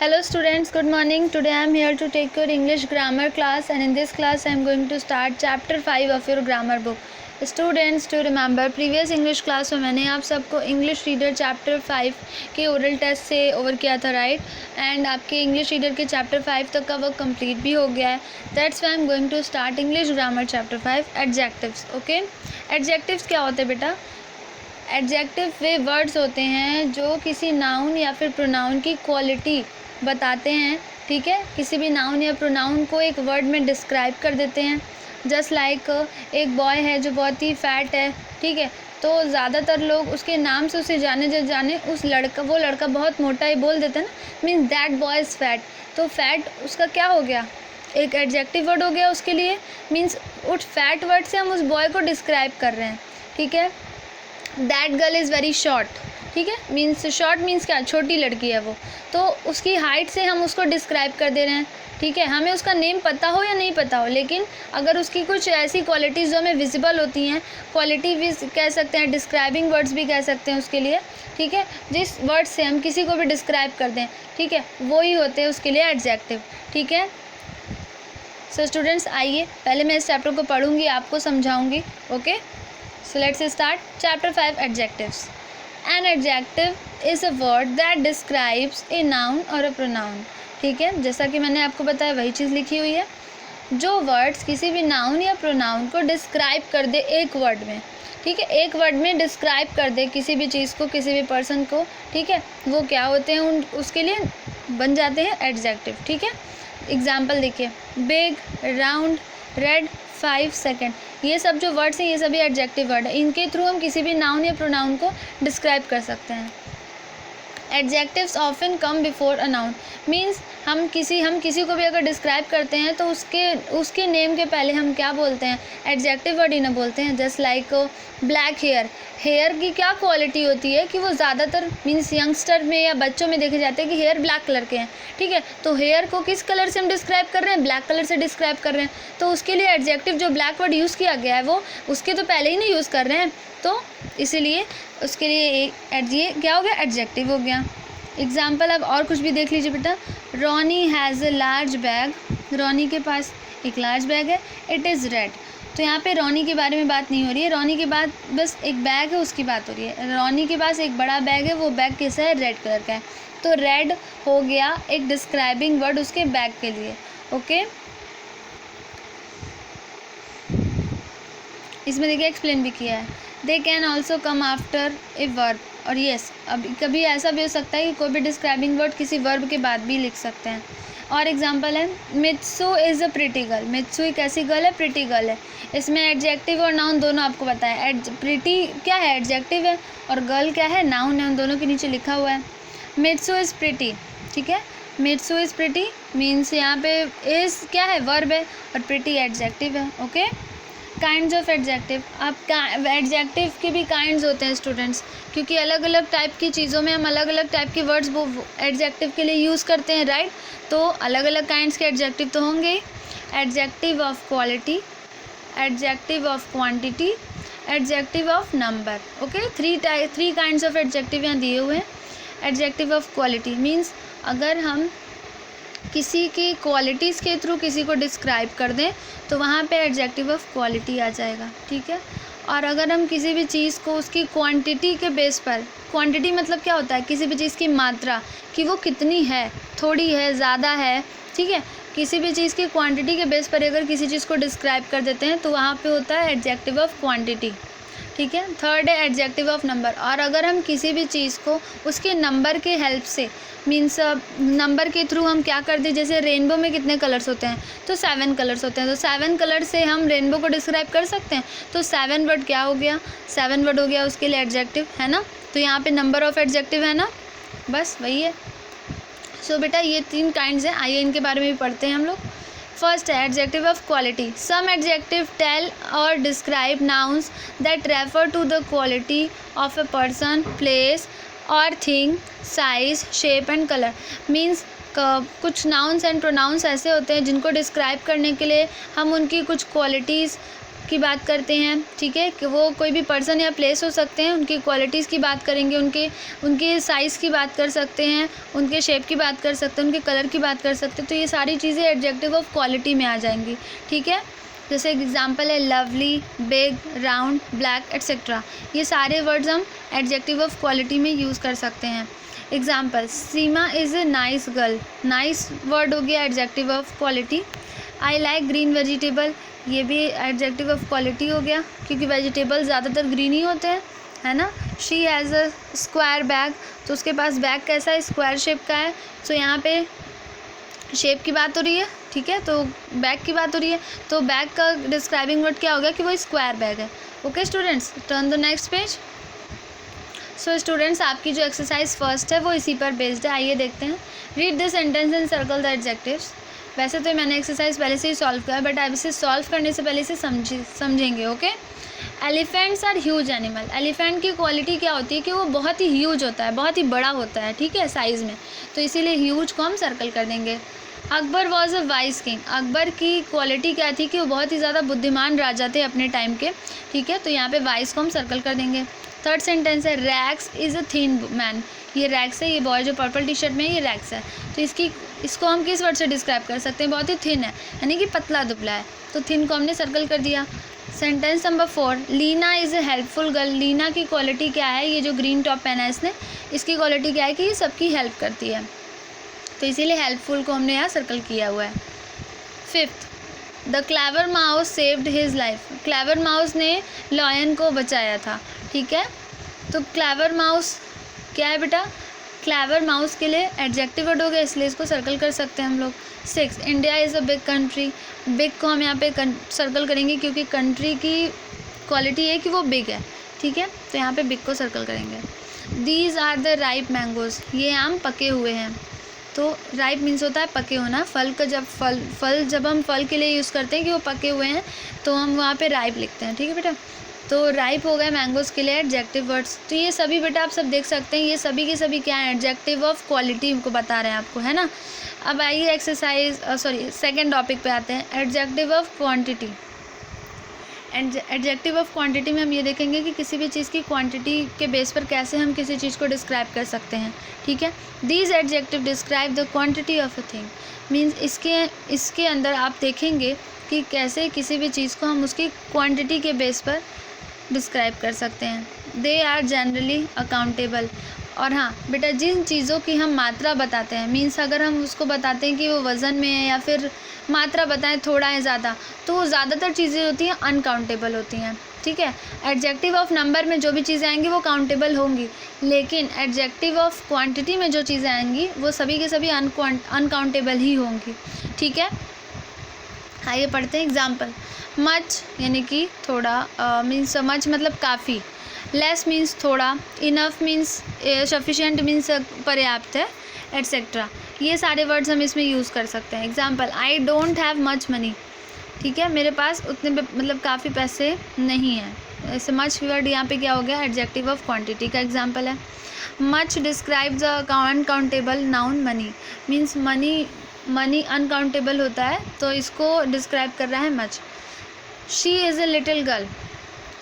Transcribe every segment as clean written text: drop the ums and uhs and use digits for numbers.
Hello students, good morning. Today I am here to take your English grammar class, and in this class I am going to start chapter 5 of your grammar book. Students, to remember previous English class में मैंने आप सबको English Reader chapter 5 के oral test से over किया था, right? And आपके English Reader के chapter 5 तक का वर्क कंप्लीट भी हो गया है. That's why I am going to start English Grammar chapter 5 adjectives. Okay? Adjectives क्या होते हैं बेटा? एडजेक्टिव वे वर्ड्स होते हैं जो किसी नाउन या फिर प्रोनाउन की क्वालिटी बताते हैं. ठीक है, किसी भी नाउन या प्रोनाउन को एक वर्ड में डिस्क्राइब कर देते हैं. जस्ट लाइक एक बॉय है जो बहुत ही फैट है, ठीक है, तो ज़्यादातर लोग उसके नाम से उसे जाने वो लड़का बहुत मोटा ही बोल देते हैं ना, means that boy is fat. तो फैट उसका क्या हो गया, एक एडजेक्टिव वर्ड हो गया उसके लिए. मीन्स उस फैट वर्ड से हम उस बॉय को डिस्क्राइब कर रहे हैं. ठीक है, that girl is very short. ठीक है, मीन्स शॉर्ट मीन्स क्या, छोटी लड़की है वो, तो उसकी हाइट से हम उसको डिस्क्राइब कर दे रहे हैं. ठीक है, हमें उसका नेम पता हो या नहीं पता हो, लेकिन अगर उसकी कुछ ऐसी क्वालिटीज़ जो हमें विजिबल होती हैं, क्वालिटी भी कह सकते हैं, डिस्क्राइबिंग वर्ड्स भी कह सकते हैं उसके लिए. ठीक है, जिस वर्ड से हम किसी को भी डिस्क्राइब कर दें, ठीक है, वो ही होते हैं उसके लिए एडजेक्टिव. ठीक है, सो स्टूडेंट्स आइए पहले मैं इस चैप्टर को पढ़ूँगी, आपको समझाऊँगी. Okay, so let's start chapter 5 adjectives. An adjective is a word that describes a noun or a pronoun. ठीक है, जैसा कि मैंने आपको बताया वही चीज़ लिखी हुई है. जो वर्ड्स किसी भी नाउन या प्रोनाउन को डिस्क्राइब कर दे एक वर्ड में. ठीक है, एक वर्ड में डिस्क्राइब कर दे किसी भी चीज़ को, किसी भी पर्सन को. ठीक है, वो क्या होते हैं, उसके लिए बन जाते हैं एडजेक्टिव. ठीक है, एग्जाम्पल देखिए, बिग, राउंड, रेड, 5 सेकेंड, ये सब जो वर्ड्स हैं ये सभी एडजेक्टिव वर्ड है. इनके थ्रू हम किसी भी नाउन या प्रोनाउन को डिस्क्राइब कर सकते हैं. Adjectives often come before a noun. Means हम किसी को भी अगर डिस्क्राइब करते हैं तो उसके नेम के पहले हम क्या बोलते हैं, एडजेक्टिव वर्ड ही ना बोलते हैं. Just like black hair. Hair की क्या क्वालिटी होती है कि वो ज़्यादातर मीन्स यंगस्टर में या बच्चों में देखे जाते हैं कि हेयर ब्लैक कलर के हैं. ठीक है, तो हेयर को किस कलर से हम डिस्क्राइब कर रहे हैं, ब्लैक कलर से डिस्क्राइब कर रहे हैं. तो उसके लिए एडजेक्टिव जो ब्लैक वर्ड यूज़ किया गया है वो उसके तो पहले ही नहीं यूज़ कर रहे हैं, तो इसीलिए उसके लिए ये क्या हो गया, एडजेक्टिव हो गया. एग्जाम्पल अब और कुछ भी देख लीजिए बेटा. Ronnie has a large bag. Ronnie के पास एक लार्ज बैग है. It is red. तो यहाँ पे रॉनी के बारे में बात नहीं हो रही है, रॉनी के बाद बस एक बैग है उसकी बात हो रही है. रॉनी के पास एक बड़ा बैग है, वो बैग कैसा है, रेड कलर का है. तो रेड हो गया एक डिस्क्राइबिंग वर्ड उसके बैग के लिए. ओके, इसमें देखिए एक्सप्लेन भी किया है. They can also come after a verb. और येस, अब कभी ऐसा भी हो सकता है कि कोई भी डिस्क्राइबिंग वर्ड किसी वर्ब के बाद भी लिख सकते हैं. और एग्जांपल है, मित्सु इज़ अ प्रिटी गर्ल. मित्सु एक ऐसी गर्ल है, प्रिटी गर्ल है. इसमें एडजेक्टिव और नाउन दोनों आपको पता है. प्रिटी क्या है, एडजेक्टिव है, और गर्ल क्या है, नाउन है. उन दोनों के नीचे लिखा हुआ है मित्सु इज़ प्रिटी. ठीक है, मित्सु इज़ प्रिटी मीन्स यहाँ पे इज़ क्या है, वर्ब है, और प्रिटी एडजेक्टिव है. Okay, kinds of adjective. आप एडजेक्टिव के भी काइंड्स होते हैं स्टूडेंट्स, क्योंकि अलग अलग टाइप की चीज़ों में हम अलग अलग टाइप के वर्ड्स वो एडजेक्टिव के लिए यूज़ करते हैं, राइट? तो अलग अलग काइंड्स के एडजेक्टिव तो होंगे ही. Adjective of quality, adjective of quantity, adjective of number. Okay, three kinds of adjective यहाँ दिए हुए हैं. एडजेक्टिव ऑफ क्वालिटी मीन्स अगर हम किसी की क्वालिटीज़ के थ्रू किसी को डिस्क्राइब कर दें तो वहाँ पे एडजेक्टिव ऑफ क्वालिटी आ जाएगा. ठीक है, और अगर हम किसी भी चीज़ को उसकी क्वांटिटी के बेस पर, क्वांटिटी मतलब क्या होता है, किसी भी चीज़ की मात्रा कि वो कितनी है, थोड़ी है, ज़्यादा है. ठीक है, किसी भी चीज़ की क्वांटिटी के बेस पर अगर किसी चीज़ को डिस्क्राइब कर देते हैं तो वहाँ पे होता है एडजेक्टिव ऑफ क्वांटिटी. ठीक है, थर्ड है एडजेक्टिव ऑफ नंबर. और अगर हम किसी भी चीज़ को उसके नंबर के हेल्प से, मीन्स नंबर के थ्रू हम क्या कर दें, जैसे रेनबो में कितने कलर्स होते हैं, तो 7 कलर्स होते हैं. तो 7 कलर से हम रेनबो को डिस्क्राइब कर सकते हैं. तो 7 वर्ड क्या हो गया, 7 वर्ड हो गया उसके लिए एडजेक्टिव, है ना. तो यहाँ पे नंबर ऑफ एडजेक्टिव है ना, बस वही है. सो बेटा ये 3 काइंड्स हैं, आइए इनके बारे में भी पढ़ते हैं हम लोग. फर्स्ट है adjective of quality. Some adjective tell और describe nouns that refer to the quality of a person, place और thing, size, shape and colour. Means कुछ नाउन्स एंड प्रोनाउंस ऐसे होते हैं जिनको डिस्क्राइब करने के लिए हम उनकी कुछ क्वालिटीज़ की बात करते हैं, ठीक है, कि वो कोई भी पर्सन या प्लेस हो सकते हैं, उनकी क्वालिटीज़ की बात करेंगे, उनके साइज़ की बात कर सकते हैं, उनके शेप की बात कर सकते हैं, उनके कलर की बात कर सकते हैं। तो ये सारी चीज़ें एडजेक्टिव ऑफ क्वालिटी में आ जाएंगी, ठीक है। जैसे एग्जांपल है lovely, big, round, black etcetera. ये सारे वर्ड्स हम एडजेक्टिव ऑफ क्वालिटी में यूज़ कर सकते हैं। Example, Seema is a nice girl. Nice word हो गया adjective of quality. I like green vegetable, ये भी एडजेक्टिव ऑफ क्वालिटी हो गया, क्योंकि वेजिटेबल ज़्यादातर ग्रीन ही होते हैं, है ना। She has a square bag, तो उसके पास बैग कैसा है, स्क्वायर शेप का है। तो यहाँ पे शेप की बात हो रही है, ठीक है, तो बैग की बात हो रही है, तो बैग का डिस्क्राइबिंग वर्ड क्या हो गया कि वो स्क्वायर बैग है। Okay students, turn the next page. So students, आपकी जो एक्सरसाइज फर्स्ट है वो इसी पर बेस्ड है। आइए देखते हैं। Read the sentence and circle the adjectives. वैसे तो मैंने एक्सरसाइज पहले से ही सॉल्व किया है, बट आप इसे सॉल्व करने से पहले इसे समझेंगे। Okay, elephants are huge animal. Elephant की क्वालिटी क्या होती है कि वो बहुत ही ह्यूज होता है, बहुत ही बड़ा होता है, ठीक है, साइज़ में, तो इसीलिए ह्यूज को हम सर्कल कर देंगे। Akbar was a wise king. Akbar की क्वालिटी क्या थी कि वो बहुत ही ज़्यादा बुद्धिमान राजा थे अपने टाइम के, ठीक है, तो यहाँ पे वाइज को हम सर्कल कर देंगे। थर्ड सेंटेंस है Rex is a thin man. ये रैक्स है, ये बॉय जो पर्पल टी शर्ट में है, ये रैक्स है। तो इसको हम किस वर्ड से डिस्क्राइब कर सकते हैं, बहुत ही थिन है, यानी कि पतला दुबला है, तो थिन को हमने सर्कल कर दिया। Sentence number 4, Leena is a helpful girl. Leena की क्वालिटी क्या है, ये जो ग्रीन टॉप पहना है इसने, इसकी क्वालिटी क्या है कि ये सबकी हेल्प करती है, तो इसीलिए हेल्पफुल को हमने यहाँ सर्कल किया हुआ है। Fifth, the clever mouse saved his life. Clever mouse ने लॉयन को बचाया था, ठीक है, तो क्लेवर माउस क्या है बेटा, क्लेवर माउस के लिए एडजेक्टिव वर्ड हो गया, इसलिए इसको सर्कल कर सकते हैं हम लोग। 6, India is a big country. Big को हम यहाँ पे सर्कल करेंगे क्योंकि कंट्री की क्वालिटी है कि वो बिग है, ठीक है, तो यहाँ पे बिग को सर्कल करेंगे। These are the ripe mangoes. ये आम पके हुए हैं, तो राइप मीन्स होता है पके होना। फल का जब हम फल के लिए यूज़ करते हैं कि वो पके हुए हैं, तो हम वहाँ पे राइप लिखते हैं, ठीक है बेटा। तो राइप हो गया मैंगोज़ के लिए एडजेक्टिव वर्ड्स। तो ये सभी बेटा आप सब देख सकते हैं, ये सभी के सभी क्या है, एडजेक्टिव ऑफ क्वालिटी को बता रहे हैं आपको, है ना। अब आइए सेकंड टॉपिक पे आते हैं, adjective of quantity. Adjective of quantity में हम ये देखेंगे कि किसी भी चीज़ की क्वांटिटी के बेस पर कैसे हम किसी चीज़ को डिस्क्राइब कर सकते हैं, ठीक है। These adjective describe the quantity of a thing. Means इसके अंदर आप देखेंगे कि कैसे किसी भी चीज़ को हम उसकी क्वांटिटी के बेस पर डिस्क्राइब कर सकते हैं। They are generally accountable. और हाँ बेटा, जिन चीज़ों की हम मात्रा बताते हैं, मीन्स अगर हम उसको बताते हैं कि वो वज़न में है या फिर मात्रा बताएं थोड़ा है ज़्यादा, तो वो ज़्यादातर चीज़ें होती हैं अनकाउंटेबल होती हैं, ठीक है। एडजेक्टिव ऑफ नंबर में जो भी चीज़ें आएंगी वो काउंटेबल होंगी, लेकिन एडजेक्टिव ऑफ क्वांटिटी में जो चीज़ें आएंगी वो सभी के सभी अनकाउंटेबल ही होंगी, ठीक है। आइए पढ़ते हैं एग्जाम्पल। मच यानी कि थोड़ा, मीन्स मच मतलब काफ़ी, लेस मीन्स थोड़ा, इनफ मीन्स सफिशिएंट मीन्स पर्याप्त है, एट्सेट्रा। ये सारे वर्ड्स हम इसमें यूज़ कर सकते हैं। Example, I don't have much money, ठीक है, मेरे पास उतने मतलब काफ़ी पैसे नहीं हैं। ऐसे मच वर्ड यहाँ पे क्या हो गया, एडजेक्टिव ऑफ क्वांटिटी का एग्जाम्पल है। Much describe the uncountable noun money. Means money uncountable होता है, तो इसको डिस्क्राइब कर रहा है much. She is a little girl.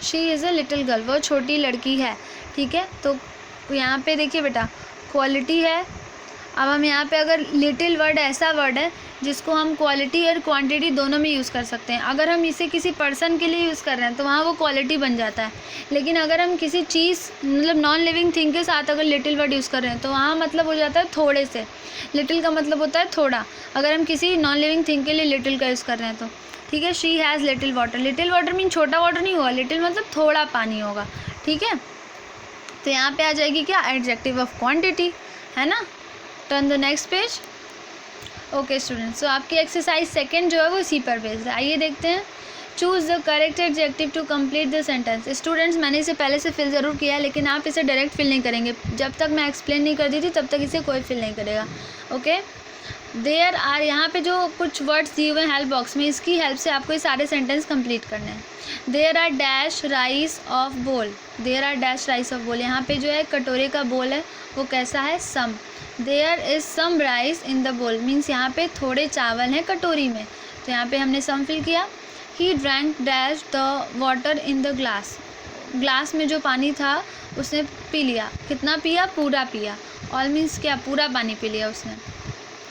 She is a little girl, वो छोटी लड़की है, ठीक है। तो यहाँ पे देखिए बेटा, क्वालिटी है। अब हम यहाँ पे अगर लिटिल वर्ड ऐसा वर्ड है जिसको हम क्वालिटी और क्वांटिटी दोनों में यूज़ कर सकते हैं। अगर हम इसे किसी पर्सन के लिए यूज़ कर रहे हैं तो वहाँ वो क्वालिटी बन जाता है, लेकिन अगर हम किसी चीज़ मतलब नॉन लिविंग थिंग के साथ अगर लिटिल वर्ड यूज़ कर रहे हैं तो वहाँ मतलब हो जाता है थोड़े से। लिटिल का मतलब होता है थोड़ा, अगर हम किसी नॉन लिविंग थिंग के लिए लिटिल का यूज़ कर रहे हैं तो, ठीक है। She has little water. Little water mean छोटा वाटर नहीं होगा, लिटिल मतलब थोड़ा पानी होगा, ठीक है। तो यहाँ पे आ जाएगी क्या, एडजेक्टिव ऑफ क्वांटिटी, है ना। Turn the next page. Okay students, तो आपकी एक्सरसाइज सेकंड जो है वो इसी पर बेस्ड है। आइए देखते हैं। Choose the correct adjective to complete the sentence. Students, मैंने इसे पहले से फिल ज़रूर किया है, लेकिन आप इसे डायरेक्ट फिल नहीं करेंगे। जब तक मैं एक्सप्लेन नहीं करती थी तब तक इसे कोई फिल नहीं करेगा, ओके। देयर आर, यहाँ पे जो कुछ वर्ड्स दिए हुए हैं हेल्प बॉक्स में, इसकी हेल्प से आपको ये सारे सेंटेंस कंप्लीट करने हैं। There are dash rice of bowl. There are dash rice of bowl, यहाँ पे जो है कटोरे का बोल है वो कैसा है, some. There is some rice in the bowl, means यहाँ पे थोड़े चावल हैं कटोरी में, तो यहाँ पे हमने सम फिल किया। He drank dash the water in the glass, glass में जो पानी था उसने पी लिया, कितना पिया, पूरा पिया, ऑल मीन्स क्या, पूरा पानी पी लिया उसने।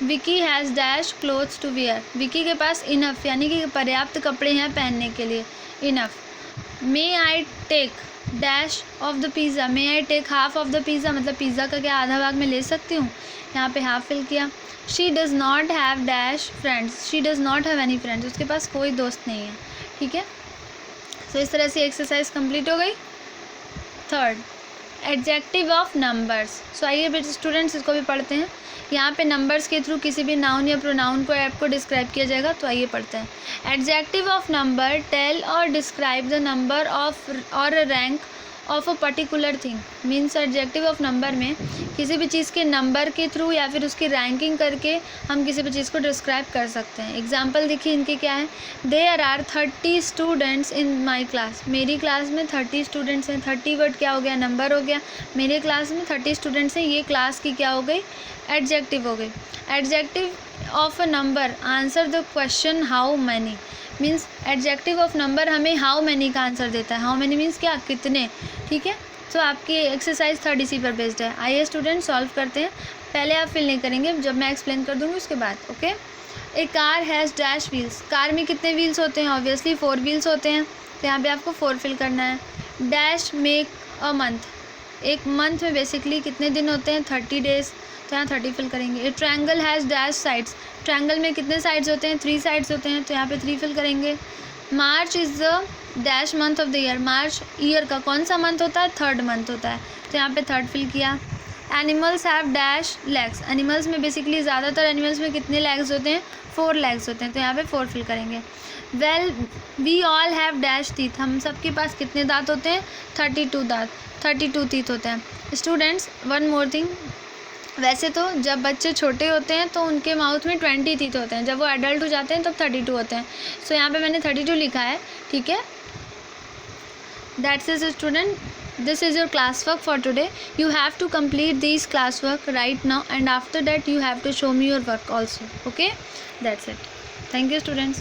Vicky has dash clothes to wear, Vicky के पास इनफ यानी कि पर्याप्त कपड़े हैं पहनने के लिए, enough. May I take dash of the pizza, may I take half of the pizza, मतलब पिज़्ज़ा का क्या आधा भाग में ले सकती हूँ, यहाँ पे हाफ फिल किया। She does not have dash friends, she does not have any friends, उसके पास कोई दोस्त नहीं है, ठीक है। तो इस तरह से एक्सरसाइज कंप्लीट हो गई। Third, adjective of numbers. So आइए बेटे स्टूडेंट्स इसको भी पढ़ते हैं। यहाँ पे नंबर्स के थ्रू किसी भी नाउन या प्रोनाउन को आपको डिस्क्राइब किया जाएगा, तो आइए पढ़ते हैं। एडजेक्टिव ऑफ नंबर, टेल और डिस्क्राइब द नंबर ऑफ और rank of a particular thing. Means adjective of number में किसी भी चीज़ के नंबर के थ्रू या फिर उसकी रैंकिंग करके हम किसी भी चीज़ को डिस्क्राइब कर सकते हैं। एग्जाम्पल देखिए इनके क्या है। There are 30 students in my class, मेरी क्लास में 30 स्टूडेंट्स हैं। 30 वर्ड क्या हो गया, नंबर हो गया। मेरे क्लास में 30 स्टूडेंट्स हैं, ये क्लास की क्या हो गई, एडजेक्टिव हो गई। Adjective of a number, answer the question how many. Means adjective of number हमें हाउ मैनी का आंसर देता है। हाउ मैनी मीन्स क्या, कितने, ठीक है। तो आपकी एक्सरसाइज 3rd इसी पर बेस्ड है। आइए स्टूडेंट सॉल्व करते हैं। पहले आप फिल नहीं करेंगे, जब मैं एक्सप्लेन कर दूँगी उसके बाद, okay. A car has dash wheels, car में कितने व्हील्स होते हैं, ऑब्वियसली 4 व्हील्स होते हैं, तो यहाँ पे आपको 4 फिल करना है। डैश मेक अ मंथ, एक मंथ में बेसिकली कितने दिन होते हैं, 30 डेज, तो यहाँ 30 फिल करेंगे। ए triangle has dash sides, triangle में कितने साइड्स होते हैं, 3 साइड्स होते हैं, तो यहाँ पे 3 फिल करेंगे। March is the dash month of the year, March year का कौन सा मंथ होता है, 3rd मंथ होता है, तो यहाँ पे 3rd फिल किया। Animals have dash legs, animals में बेसिकली ज़्यादातर एनिमल्स में कितने लेग्स होते हैं, 4 लेग्स होते हैं, तो यहाँ पे 4 फिल करेंगे। Well we all have dash teeth, हम सब के पास कितने दांत होते हैं, 32 दांत, 32 टीथ होते हैं। स्टूडेंट्स वन मोर थिंग, वैसे तो जब बच्चे छोटे होते हैं तो उनके माउथ में 20 टीथ होते हैं, जब वो एडल्ट हो जाते हैं तब 32 होते हैं। सो यहाँ पे मैंने 32 लिखा है, ठीक है। That's is student, this is your class work for today. You have to complete these class work right now, and after that you have to show me your work also, okay. That's it. Thank you students.